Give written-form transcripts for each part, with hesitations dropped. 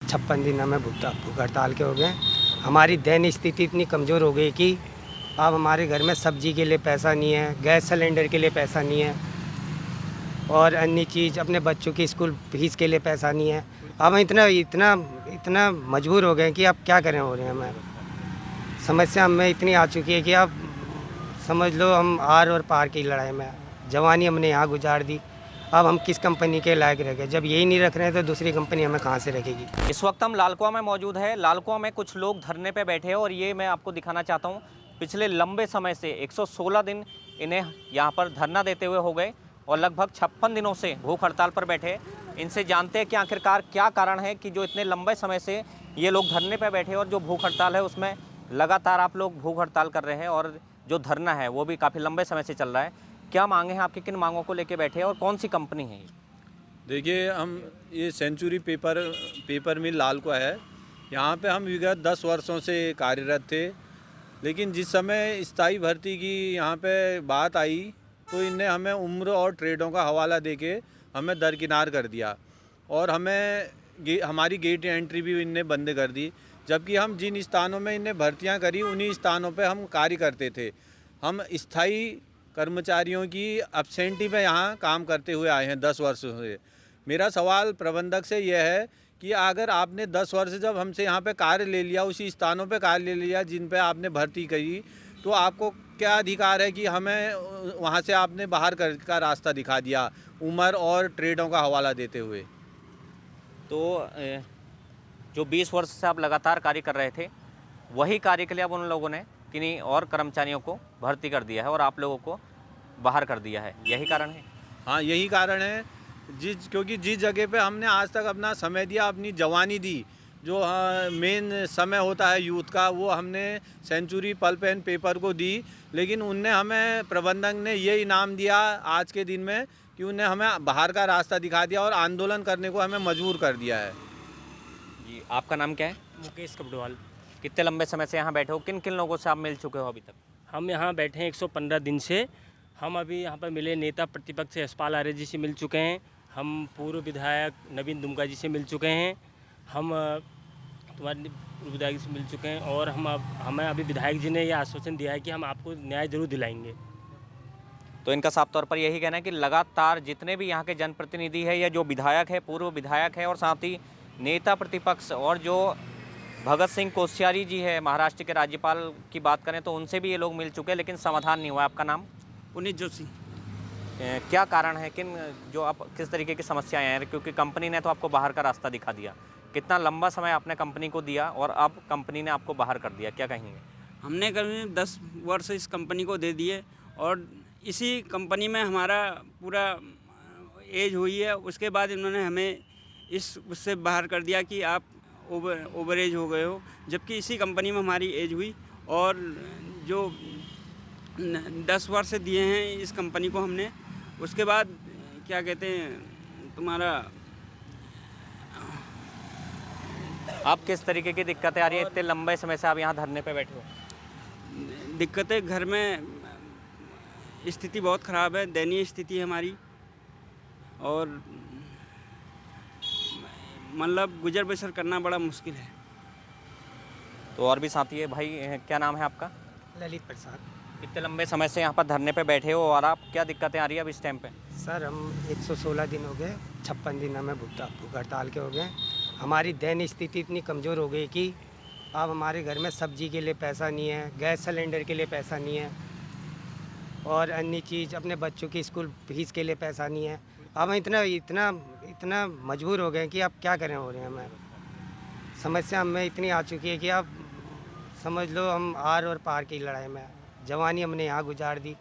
56 दिन हमें भूख हड़ताल के हो गए। हमारी दैनिक स्थिति इतनी कमज़ोर हो गई कि अब हमारे घर में सब्जी के लिए पैसा नहीं है, गैस सिलेंडर के लिए पैसा नहीं है और अन्य चीज़ अपने बच्चों की स्कूल फीस के लिए पैसा नहीं है। अब हम इतना मजबूर हो गए कि अब क्या करें हो रहे हैं। हमें समस्या हमें इतनी आ चुकी है कि अब समझ लो हम आर और पार की लड़ाई में, जवानी हमने यहाँ गुजार दी। अब हम किस कंपनी के लायक रह गए? जब यही नहीं रख रहे हैं तो दूसरी कंपनी हमें कहाँ से रखेगी? इस वक्त हम लालकुआं में मौजूद है। लालकुआं में कुछ लोग धरने पे बैठे हैं और ये मैं आपको दिखाना चाहता हूँ। पिछले लंबे समय से 116 दिन इन्हें यहाँ पर धरना देते हुए हो गए और लगभग 56 दिनों से भूख हड़ताल पर बैठे। इनसे जानते हैं कि आखिरकार क्या कारण है कि जो इतने लंबे समय से ये लोग धरने पर बैठे और जो भूख हड़ताल है उसमें लगातार आप लोग भूख हड़ताल कर रहे हैं और जो धरना है वो भी काफ़ी लंबे समय से चल रहा है। क्या मांगे हैं आपकी, किन मांगों को लेकर बैठे हैं और कौन सी कंपनी है ये? देखिए, हम ये सेंचुरी पेपर मिल लालकुआं है। यहाँ पे हम विगत 10 वर्षों से कार्यरत थे, लेकिन जिस समय स्थायी भर्ती की यहाँ पे बात आई तो इनने हमें उम्र और ट्रेडों का हवाला देके हमें दरकिनार कर दिया और हमारी गेट एंट्री भी इनने बंद कर दी। जबकि हम जिन स्थानों में इनने भर्तियाँ करी उन्हीं स्थानों पे हम कार्य करते थे। हम स्थायी कर्मचारियों की एब्सेंटी में यहाँ काम करते हुए आए हैं 10 वर्षों से। मेरा सवाल प्रबंधक से यह है कि अगर आपने 10 वर्ष जब हमसे यहाँ पे कार्य ले लिया, उसी स्थानों पे कार्य ले लिया जिन पे आपने भर्ती करी, तो आपको क्या अधिकार है कि हमें वहाँ से आपने बाहर का रास्ता दिखा दिया उम्र और ट्रेडों का हवाला देते हुए? तो जो 20 वर्ष से आप लगातार कार्य कर रहे थे, वही कार्य के लिए अब उन लोगों ने किन्हीं और कर्मचारियों को भर्ती कर दिया है और आप लोगों को बाहर कर दिया है, यही कारण है? हाँ, यही कारण है। क्योंकि जिस जगह पे हमने आज तक अपना समय दिया, अपनी जवानी दी, जो मेन समय होता है यूथ का, वो हमने सेंचुरी पल्प एंड पेपर को दी। लेकिन उनने हमें, प्रबंधक ने ये इनाम दिया आज के दिन में कि उन्हें हमें बाहर का रास्ता दिखा दिया और आंदोलन करने को हमें मजबूर कर दिया है। जी, आपका नाम क्या है? मुकेश कपड़वाल। कितने लंबे समय से यहाँ बैठे हो? किन किन लोगों से आप मिल चुके हो अभी तक? हम यहाँ बैठे हैं 115 दिन से। हम अभी यहाँ पर मिले नेता प्रतिपक्ष यशपाल आर्य जी से मिल चुके हैं। हम पूर्व विधायक नवीन दुमका जी से मिल चुके हैं। हम तुम्हारे पूर्व विधायक से मिल चुके हैं और हमें अभी विधायक जी ने यह आश्वासन दिया है कि हम आपको न्याय जरूर दिलाएंगे। तो इनका साफ तौर पर यही कहना है कि लगातार जितने भी यहाँ के जनप्रतिनिधि है या जो विधायक है, पूर्व विधायक है और साथ ही नेता प्रतिपक्ष और जो भगत सिंह कोश्यारी जी है, महाराष्ट्र के राज्यपाल की बात करें तो उनसे भी ये लोग मिल चुके हैं, लेकिन समाधान नहीं हुआ। आपका नाम? पुनीत जोशी। क्या कारण है, जो आप किस तरीके की समस्याएं हैं? क्योंकि कंपनी ने तो आपको बाहर का रास्ता दिखा दिया, कितना लंबा समय आपने कंपनी को दिया और अब कंपनी ने आपको बाहर कर दिया, क्या कहेंगे? हमने करीब 10 वर्ष इस कंपनी को दे दिए और इसी कंपनी में हमारा पूरा एज हुई है। उसके बाद इन्होंने हमें उससे बाहर कर दिया कि आप ओवर एज हो गए हो, जबकि इसी कंपनी में हमारी एज हुई और जो 10 वर्ष दिए हैं इस कंपनी को हमने। उसके बाद क्या कहते हैं तुम्हारा, आप किस तरीके की दिक्कतें आ रही है? इतने लंबे समय से आप यहाँ धरने पे बैठे हो। दिक्कतें, घर में स्थिति बहुत ख़राब है, दयनीय स्थिति है हमारी और मतलब गुजर बसर करना बड़ा मुश्किल है। तो और भी साथी है भाई, क्या नाम है आपका? ललित प्रसाद। इतने लंबे समय से यहाँ पर धरने पे बैठे हो और आप क्या दिक्कतें आ रही है अब इस टाइम पे? सर, हम 116 दिन हो गए, 56 दिन हमें भूख हड़ताल के हो गए। हमारी दैनिक स्थिति इतनी कमज़ोर हो गई कि अब हमारे घर में सब्जी के लिए पैसा नहीं है, गैस सिलेंडर के लिए पैसा नहीं है और अन्य चीज़ अपने बच्चों की स्कूल फीस के लिए पैसा नहीं है। अब हम इतना मजबूर हो गए कि अब क्या करें हो रहे हैं। हमें समस्या हमें इतनी आ चुकी है कि अब समझ लो हम आर और पार की लड़ाई में, जवानी हमने यहाँ गुजार दी।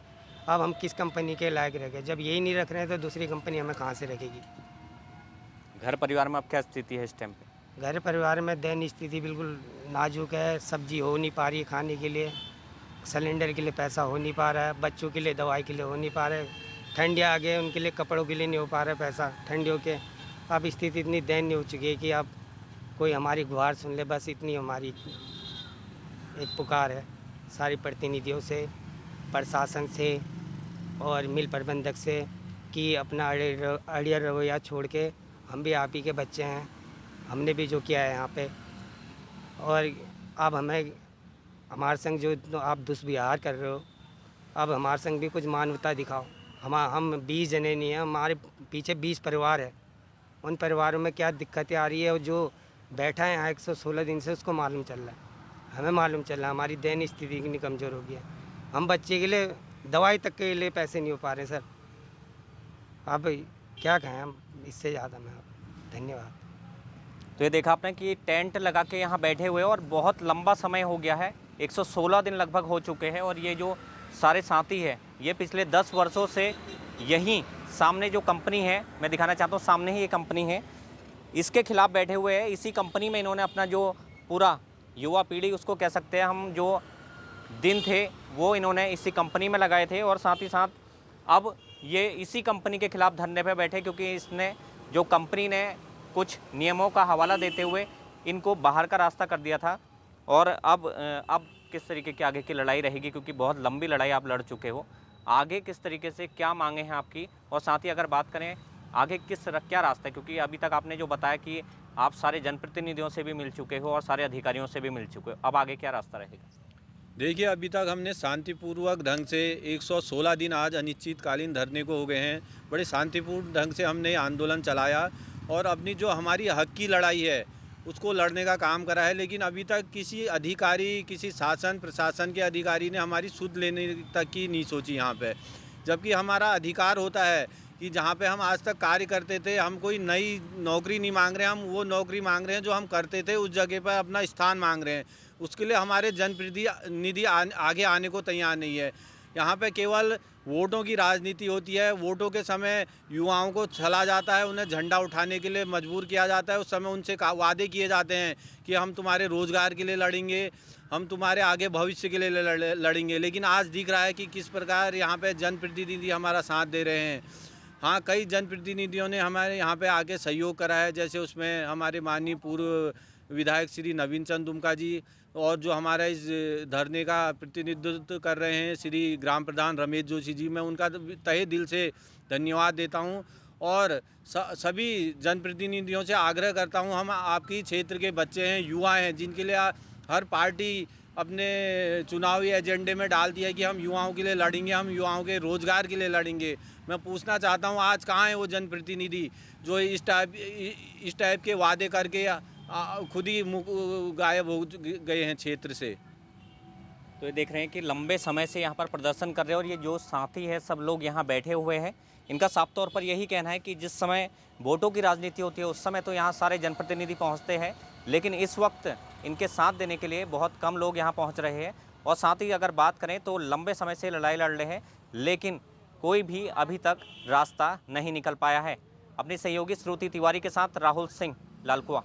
अब हम किस कंपनी के लायक रह गए? जब यही नहीं रख रहे हैं तो दूसरी कंपनी हमें कहाँ से रखेगी? घर परिवार में अब क्या स्थिति है इस टाइम पे? घर परिवार में दैनिक स्थिति बिल्कुल नाजुक है। सब्जी हो नहीं पा रही है खाने के लिए, सिलेंडर के लिए पैसा हो नहीं पा रहा है, बच्चों के लिए दवाई के लिए हो नहीं पा रहा है, ठंडियाँ आ गए उनके लिए कपड़ों के लिए नहीं हो पा रहा है पैसा ठंडियों के। अब स्थिति इतनी दयनीय हो चुकी है कि अब कोई हमारी गुहार सुन ले, बस इतनी हमारी एक पुकार है सारी प्रतिनिधियों से, प्रशासन से और मिल प्रबंधक से कि अपना अड़िया रवैया छोड़ के, हम भी आप ही के बच्चे हैं, हमने भी जो किया है यहाँ पे। और अब हमें हमारे संग जो आप दुष्व्यवहार कर रहे हो, अब हमारे संग भी कुछ मानवता दिखाओ। हम 20 जने नहीं हैं, हमारे पीछे 20 परिवार है। उन परिवारों में क्या दिक्कतें आ रही है और जो बैठा है यहाँ 116 दिन से उसको मालूम चल रहा है, हमें मालूम चल रहा है। हमारी दैनिक स्थिति इतनी कमज़ोर हो गई है, हम बच्चे के लिए दवाई तक के लिए पैसे नहीं हो पा रहे सर। आप क्या कहें हम इससे ज़्यादा में। धन्यवाद। तो ये देखा आपने कि टेंट लगा के यहाँ बैठे हुए और बहुत लंबा समय हो गया है, 116 दिन लगभग हो चुके हैं। और ये जो सारे साथी है ये पिछले 10 वर्षों से यहीं सामने जो कंपनी है, मैं दिखाना चाहता हूँ, सामने ही ये कंपनी है, इसके खिलाफ बैठे हुए हैं। इसी कंपनी में इन्होंने अपना जो पूरा युवा पीढ़ी उसको कह सकते हैं हम, जो दिन थे वो इन्होंने इसी कंपनी में लगाए थे। और साथ ही साथ अब ये इसी कंपनी के खिलाफ धरने पे बैठे, क्योंकि इसने जो कंपनी ने कुछ नियमों का हवाला देते हुए इनको बाहर का रास्ता कर दिया था। और अब किस तरीके की आगे की लड़ाई रहेगी, क्योंकि बहुत लंबी लड़ाई आप लड़ चुके हो, आगे किस तरीके से क्या मांगे हैं आपकी। और साथ ही अगर बात करें आगे क्या रास्ता है, क्योंकि अभी तक आपने जो बताया कि आप सारे जनप्रतिनिधियों से भी मिल चुके हो और सारे अधिकारियों से भी मिल चुके हो, अब आगे क्या रास्ता रहेगा? देखिए, अभी तक हमने शांतिपूर्वक ढंग से 116 दिन आज अनिश्चितकालीन धरने को हो गए हैं। बड़े शांतिपूर्ण ढंग से हमने आंदोलन चलाया और अपनी जो हमारी हक की लड़ाई है उसको लड़ने का काम करा है। लेकिन अभी तक किसी अधिकारी, किसी शासन प्रशासन के अधिकारी ने हमारी सुध लेने तक की नहीं सोची यहाँ पे। जबकि हमारा अधिकार होता है कि जहाँ पे हम आज तक कार्य करते थे, हम कोई नई नौकरी नहीं मांग रहे हैं, हम वो नौकरी मांग रहे हैं जो हम करते थे, उस जगह पर अपना स्थान मांग रहे हैं। उसके लिए हमारे जनप्रतिनिधि आगे आने को तैयार नहीं है। यहाँ पे केवल वोटों की राजनीति होती है। वोटों के समय युवाओं को छला जाता है, उन्हें झंडा उठाने के लिए मजबूर किया जाता है। उस समय उनसे वादे किए जाते हैं कि हम तुम्हारे रोज़गार के लिए लड़ेंगे, हम तुम्हारे आगे भविष्य के लिए लड़ेंगे। लेकिन आज दिख रहा है कि किस प्रकार यहाँ पे जनप्रतिनिधि हमारा साथ दे रहे हैं। हाँ, कई जनप्रतिनिधियों ने हमारे यहाँ पे आके सहयोग करा है, जैसे उसमें हमारे माननीय पूर्व विधायक श्री नवीन चंद दुमका जी, और जो हमारा इस धरने का प्रतिनिधित्व कर रहे हैं श्री ग्राम प्रधान रमेश जोशी जी, मैं उनका तहे दिल से धन्यवाद देता हूं। और सभी जनप्रतिनिधियों से आग्रह करता हूं, हम आपकी क्षेत्र के बच्चे हैं, युवा हैं, जिनके लिए हर पार्टी अपने चुनावी एजेंडे में डाल दिया है कि हम युवाओं के लिए लड़ेंगे, हम युवाओं के रोज़गार के लिए लड़ेंगे। मैं पूछना चाहता हूं, आज कहाँ है वो जनप्रतिनिधि जो इस टाइप के वादे करके खुद ही गायब हो गए हैं क्षेत्र से। तो ये देख रहे हैं कि लंबे समय से यहाँ पर प्रदर्शन कर रहे हैं और ये जो साथी है सब लोग यहाँ बैठे हुए हैं। इनका साफ तौर पर यही कहना है कि जिस समय वोटों की राजनीति होती है उस समय तो यहाँ सारे जनप्रतिनिधि पहुँचते हैं, लेकिन इस वक्त इनके साथ देने के लिए बहुत कम लोग यहाँ पहुँच रहे हैं। और साथ ही अगर बात करें तो लंबे समय से लड़ाई लड़ रहे हैं, लेकिन कोई भी अभी तक रास्ता नहीं निकल पाया है। अपनी सहयोगी श्रुति तिवारी के साथ राहुल सिंह, लालकुआं।